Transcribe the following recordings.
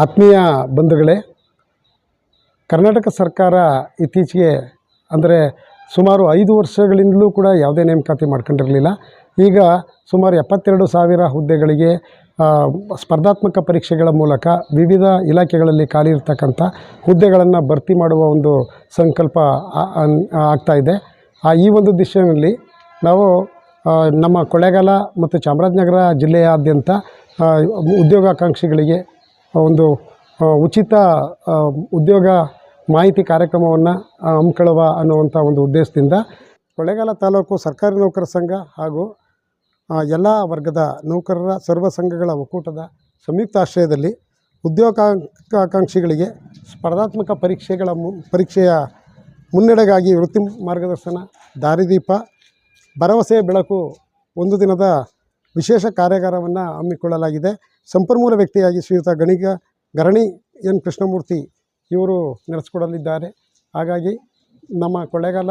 ಆತ್ಮೀಯ ಬಂಧುಗಳೇ, ಕರ್ನಾಟಕ ಸರ್ಕಾರ ಇತ್ತೀಚೆಗೆ ಅಂದರೆ ಸುಮಾರು 5 ವರ್ಷಗಳಿಂದಲೂ ಕೂಡ ಯಾವುದೇ ನೇಮಕಾತಿ ಮಾಡ್ಕೊಂಡಿರಲಿಲ್ಲ. ಈಗ ಸುಮಾರು 72,000 ಹುದ್ದೆಗಳಿಗೆ ಸ್ಪರ್ಧಾತ್ಮಕ ಪರೀಕ್ಷೆಗಳ ಮೂಲಕ ವಿವಿಧ ಇಲಾಖೆಗಳಲ್ಲಿ ಖಾಲಿ ಇರತಕ್ಕಂಥ ಹುದ್ದೆಗಳನ್ನು ಭರ್ತಿ ಮಾಡುವ ಒಂದು ಸಂಕಲ್ಪ ಆಗ್ತಾಯಿದೆ. ಈ ಒಂದು ದಿಶೆಯಲ್ಲಿ ನಾವು ನಮ್ಮ ಕೊಳ್ಳೇಗಾಲ ಮತ್ತು ಚಾಮರಾಜನಗರ ಜಿಲ್ಲೆಯಾದ್ಯಂತ ಉದ್ಯೋಗಾಕಾಂಕ್ಷಿಗಳಿಗೆ ಒಂದು ಉಚಿತ ಉದ್ಯೋಗ ಮಾಹಿತಿ ಕಾರ್ಯಕ್ರಮವನ್ನು ಹಮ್ಮಿಕೊಳ್ಳುವ ಅನ್ನುವಂಥ ಒಂದು ಉದ್ದೇಶದಿಂದ ಕೊಳ್ಳೇಗಾಲ ತಾಲೂಕು ಸರ್ಕಾರಿ ನೌಕರ ಸಂಘ ಹಾಗೂ ಎಲ್ಲ ವರ್ಗದ ನೌಕರರ ಸರ್ವ ಸಂಘಗಳ ಒಕ್ಕೂಟದ ಸಂಯುಕ್ತ ಆಶ್ರಯದಲ್ಲಿ ಉದ್ಯೋಗಾಕಾಂಕ್ಷಿಗಳಿಗೆ ಸ್ಪರ್ಧಾತ್ಮಕ ಪರೀಕ್ಷೆಯ ಮುನ್ನಡೆಗಾಗಿ ವೃತ್ತಿ ಮಾರ್ಗದರ್ಶನ, ದಾರಿದೀಪ, ಭರವಸೆಯ ಬೆಳಕು ಒಂದು ದಿನದ ವಿಶೇಷ ಕಾರ್ಯಾಗಾರವನ್ನು ಹಮ್ಮಿಕೊಳ್ಳಲಾಗಿದೆ. ಸಂಪನ್ಮೂಲ ವ್ಯಕ್ತಿಯಾಗಿ ಶ್ರೀಯುತ ಗರಣಿ ಎನ್ ಕೃಷ್ಣಮೂರ್ತಿ ಇವರು ನಡೆಸಿಕೊಡಲಿದ್ದಾರೆ. ಹಾಗಾಗಿ ನಮ್ಮ ಕೊಳ್ಳೇಗಾಲ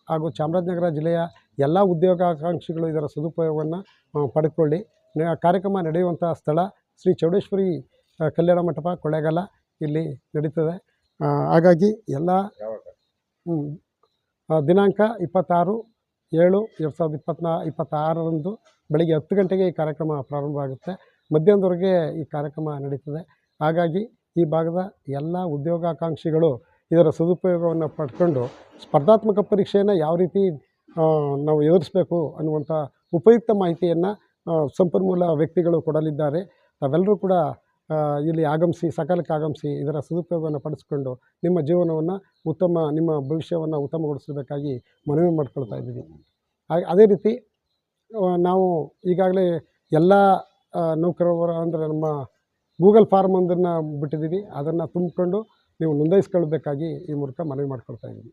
ಹಾಗೂ ಚಾಮರಾಜನಗರ ಜಿಲ್ಲೆಯ ಎಲ್ಲ ಉದ್ಯೋಗಾಕಾಂಕ್ಷಿಗಳು ಇದರ ಸದುಪಯೋಗವನ್ನು ಪಡೆದುಕೊಳ್ಳಿ. ಕಾರ್ಯಕ್ರಮ ನಡೆಯುವಂಥ ಸ್ಥಳ ಶ್ರೀ ಚೌಡೇಶ್ವರಿ ಕಲ್ಯಾಣ ಮಂಟಪ, ಕೊಳ್ಳೇಗಾಲ ಇಲ್ಲಿ ನಡೀತದೆ. ಹಾಗಾಗಿ ಎಲ್ಲ ದಿನಾಂಕ 26/7/2026 ಬೆಳಗ್ಗೆ 10 ಗಂಟೆಗೆ ಈ ಕಾರ್ಯಕ್ರಮ ಪ್ರಾರಂಭ ಆಗುತ್ತೆ. ಮಧ್ಯಾಹ್ನದವರೆಗೆ ಈ ಕಾರ್ಯಕ್ರಮ ನಡೀತದೆ. ಹಾಗಾಗಿ ಈ ಭಾಗದ ಎಲ್ಲ ಉದ್ಯೋಗಾಕಾಂಕ್ಷಿಗಳು ಇದರ ಸದುಪಯೋಗವನ್ನು ಪಡ್ಕೊಂಡು ಸ್ಪರ್ಧಾತ್ಮಕ ಪರೀಕ್ಷೆಯನ್ನು ಯಾವ ರೀತಿ ನಾವು ಎದುರಿಸಬೇಕು ಅನ್ನುವಂಥ ಉಪಯುಕ್ತ ಮಾಹಿತಿಯನ್ನು ಸಂಪನ್ಮೂಲ ವ್ಯಕ್ತಿಗಳು ಕೊಡಲಿದ್ದಾರೆ. ತಾವೆಲ್ಲರೂ ಕೂಡ ಇಲ್ಲಿ ಸಕಾಲಕ್ಕೆ ಆಗಮಿಸಿ ಇದರ ಸದುಪಯೋಗವನ್ನು ಪಡಿಸ್ಕೊಂಡು ನಿಮ್ಮ ಜೀವನವನ್ನು ನಿಮ್ಮ ಭವಿಷ್ಯವನ್ನು ಉತ್ತಮಗೊಳಿಸಬೇಕಾಗಿ ಮನವಿ ಮಾಡ್ಕೊಳ್ತಾ ಇದ್ದೀವಿ. ಅದೇ ರೀತಿ ನಾವು ಈಗಾಗಲೇ ಎಲ್ಲ ನೌಕರರ ಅಂದರೆ ನಮ್ಮ ಗೂಗಲ್ ಫಾರ್ಮ್ ಒಂದನ್ನು ಬಿಟ್ಟಿದ್ದೀವಿ. ಅದನ್ನು ತುಂಬಿಕೊಂಡು ನೀವು ನೋಂದಾಯಿಸ್ಕೊಳ್ಬೇಕಾಗಿ ಈ ಮೂಲಕ ಮನವಿ ಮಾಡ್ಕೊಳ್ತಾ ಇದ್ದೀವಿ.